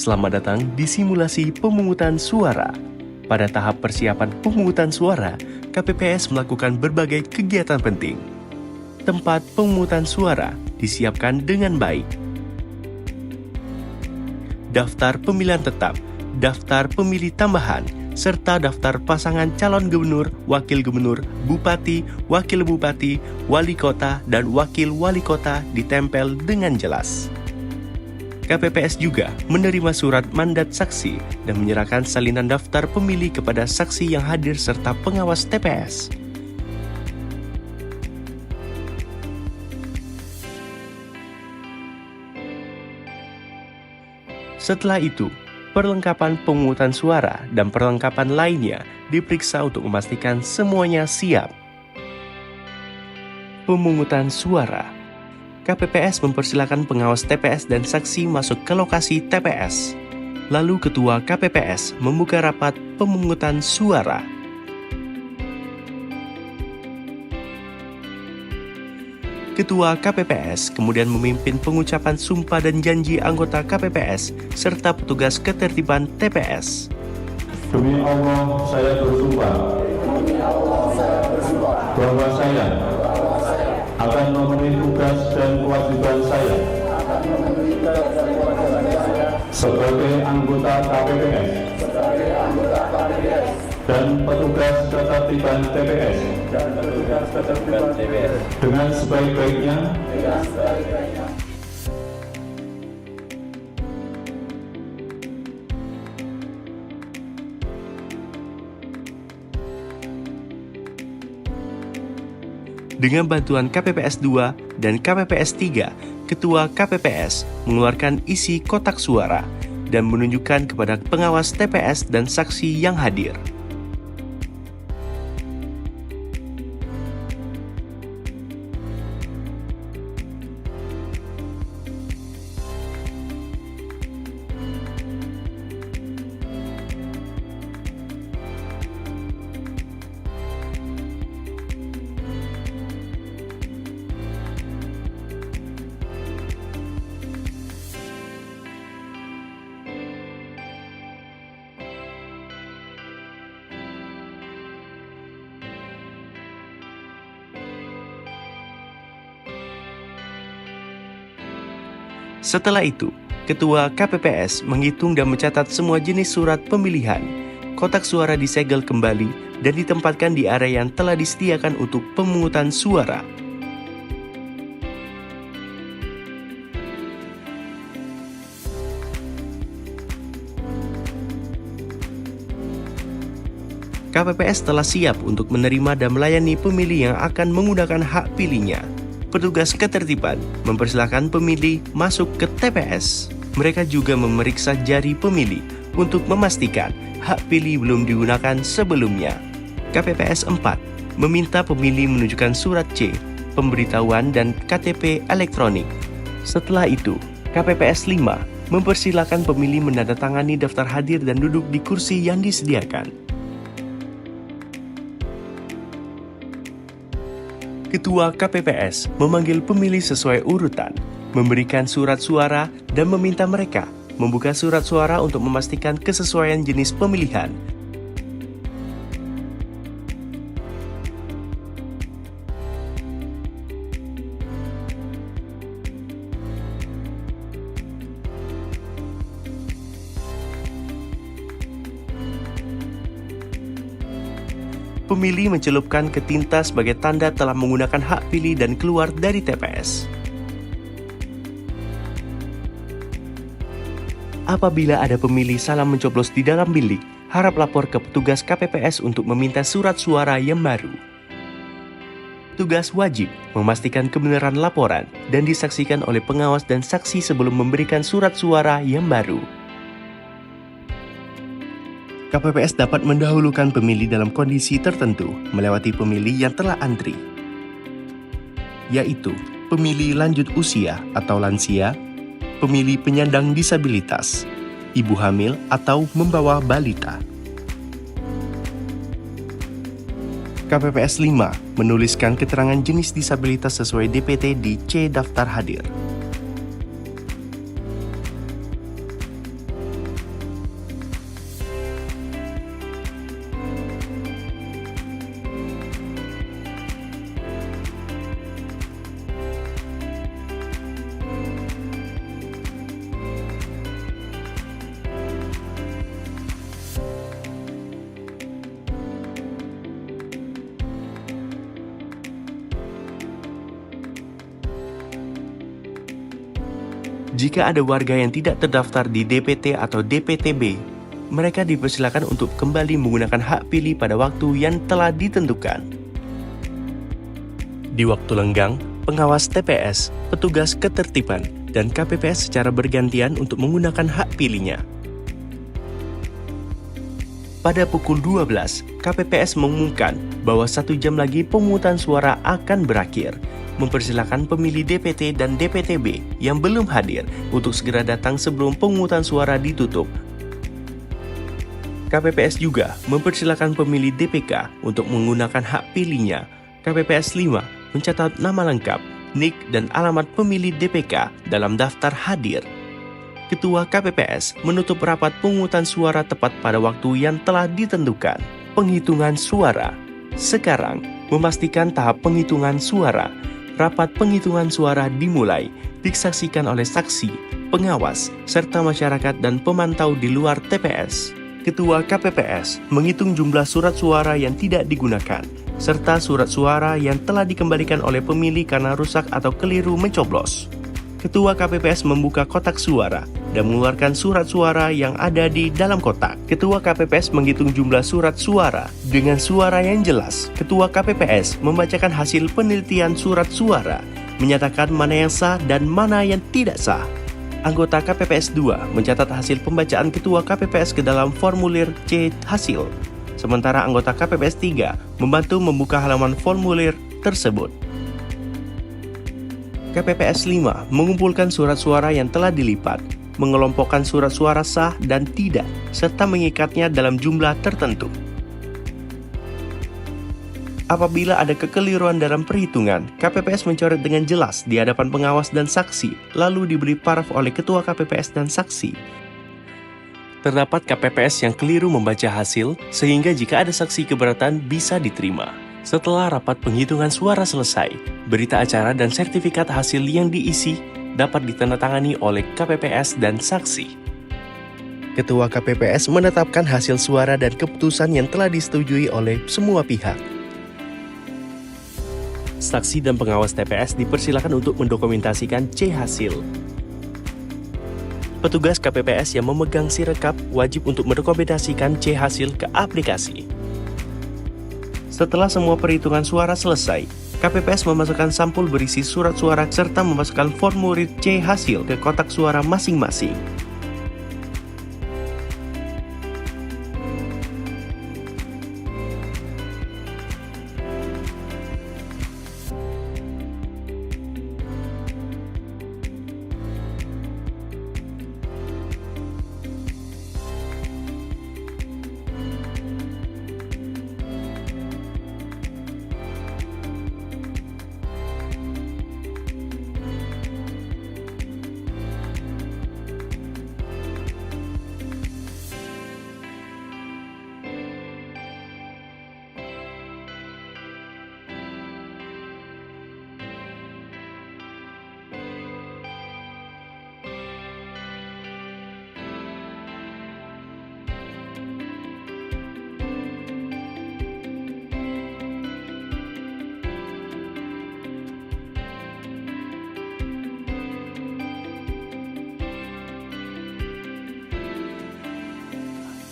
Selamat datang di simulasi pemungutan suara. Pada tahap persiapan pemungutan suara, KPPS melakukan berbagai kegiatan penting. Tempat pemungutan suara disiapkan dengan baik. Daftar pemilihan tetap, daftar pemilih tambahan, serta daftar pasangan calon gubernur, wakil gubernur, bupati, wakil bupati, wali kota, dan wakil wali kota ditempel dengan jelas. KPPS juga menerima surat mandat saksi dan menyerahkan salinan daftar pemilih kepada saksi yang hadir serta pengawas TPS. Setelah itu, perlengkapan pemungutan suara dan perlengkapan lainnya diperiksa untuk memastikan semuanya siap. Pemungutan suara. KPPS mempersilahkan pengawas TPS dan saksi masuk ke lokasi TPS. Lalu Ketua KPPS membuka rapat pemungutan suara. Ketua KPPS kemudian memimpin pengucapan sumpah dan janji anggota KPPS serta petugas ketertiban TPS. Demi Allah, saya bersumpah bahwa saya akan memenuhi tugas dan kewajiban saya sebagai anggota KPPS dan petugas ketertiban TPS dengan sebaik-baiknya Dengan bantuan KPPS 2 dan KPPS 3, Ketua KPPS mengeluarkan isi kotak suara dan menunjukkan kepada pengawas TPS dan saksi yang hadir. Setelah itu, Ketua KPPS menghitung dan mencatat semua jenis surat pemilihan. Kotak suara disegel kembali dan ditempatkan di area yang telah disediakan untuk pemungutan suara. KPPS telah siap untuk menerima dan melayani pemilih yang akan menggunakan hak pilihnya. Petugas ketertiban mempersilahkan pemilih masuk ke TPS. Mereka juga memeriksa jari pemilih untuk memastikan hak pilih belum digunakan sebelumnya. KPPS 4 meminta pemilih menunjukkan surat C, pemberitahuan dan KTP elektronik. Setelah itu, KPPS 5 mempersilahkan pemilih menandatangani daftar hadir dan duduk di kursi yang disediakan. Ketua KPPS memanggil pemilih sesuai urutan, memberikan surat suara, dan meminta mereka membuka surat suara untuk memastikan kesesuaian jenis pemilihan. Pemilih mencelupkan ke tinta sebagai tanda telah menggunakan hak pilih dan keluar dari TPS. Apabila ada pemilih salah mencoblos di dalam bilik, harap lapor ke petugas KPPS untuk meminta surat suara yang baru. Tugas wajib memastikan kebenaran laporan dan disaksikan oleh pengawas dan saksi sebelum memberikan surat suara yang baru. KPPS dapat mendahulukan pemilih dalam kondisi tertentu melewati pemilih yang telah antri, yaitu pemilih lanjut usia atau lansia, pemilih penyandang disabilitas, ibu hamil atau membawa balita. KPPS 5 menuliskan keterangan jenis disabilitas sesuai DPT di C daftar hadir. Jika ada warga yang tidak terdaftar di DPT atau DPTB, mereka dipersilakan untuk kembali menggunakan hak pilih pada waktu yang telah ditentukan. Di waktu lenggang, pengawas TPS, petugas ketertiban, dan KPPS secara bergantian untuk menggunakan hak pilihnya. Pada pukul 12, KPPS mengumumkan bahwa 1 jam lagi pemungutan suara akan berakhir, mempersilakan pemilih DPT dan DPTB yang belum hadir untuk segera datang sebelum pemungutan suara ditutup. KPPS juga mempersilakan pemilih DPK untuk menggunakan hak pilihnya. KPPS 5 mencatat nama lengkap, NIK, dan alamat pemilih DPK dalam daftar hadir. Ketua KPPS menutup rapat pemungutan suara tepat pada waktu yang telah ditentukan. Penghitungan suara. Sekarang, memastikan tahap penghitungan suara. Rapat penghitungan suara dimulai, disaksikan oleh saksi, pengawas, serta masyarakat dan pemantau di luar TPS. Ketua KPPS menghitung jumlah surat suara yang tidak digunakan, serta surat suara yang telah dikembalikan oleh pemilih karena rusak atau keliru mencoblos. Ketua KPPS membuka kotak suara dan mengeluarkan surat suara yang ada di dalam kotak. Ketua KPPS menghitung jumlah surat suara dengan suara yang jelas. Ketua KPPS membacakan hasil penelitian surat suara, menyatakan mana yang sah dan mana yang tidak sah. Anggota KPPS 2 mencatat hasil pembacaan Ketua KPPS ke dalam formulir C hasil. Sementara anggota KPPS 3 membantu membuka halaman formulir tersebut. KPPS 5 mengumpulkan surat suara yang telah dilipat, mengelompokkan surat suara sah dan tidak, serta mengikatnya dalam jumlah tertentu. Apabila ada kekeliruan dalam perhitungan, KPPS mencoret dengan jelas di hadapan pengawas dan saksi, lalu diberi paraf oleh Ketua KPPS dan saksi. Terdapat KPPS yang keliru membaca hasil, sehingga jika ada saksi keberatan bisa diterima. Setelah rapat penghitungan suara selesai, berita acara dan sertifikat hasil yang diisi dapat ditandatangani oleh KPPS dan saksi. Ketua KPPS menetapkan hasil suara dan keputusan yang telah disetujui oleh semua pihak. Saksi dan pengawas TPS dipersilakan untuk mendokumentasikan C hasil. Petugas KPPS yang memegang sirekap wajib untuk mendokumentasikan C hasil ke aplikasi. Setelah semua perhitungan suara selesai, KPPS memasukkan sampul berisi surat suara serta memasukkan formulir C hasil ke kotak suara masing-masing.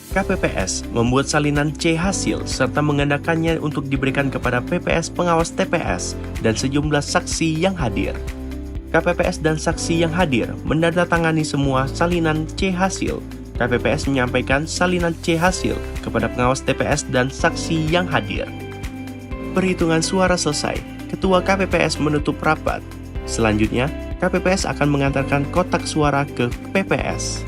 KPPS membuat salinan C hasil serta mengandakannya untuk diberikan kepada PPS pengawas TPS dan sejumlah saksi yang hadir. KPPS dan saksi yang hadir menandatangani semua salinan C hasil. KPPS menyampaikan salinan C hasil kepada pengawas TPS dan saksi yang hadir. Perhitungan suara selesai, Ketua KPPS menutup rapat. Selanjutnya, KPPS akan mengantarkan kotak suara ke PPS.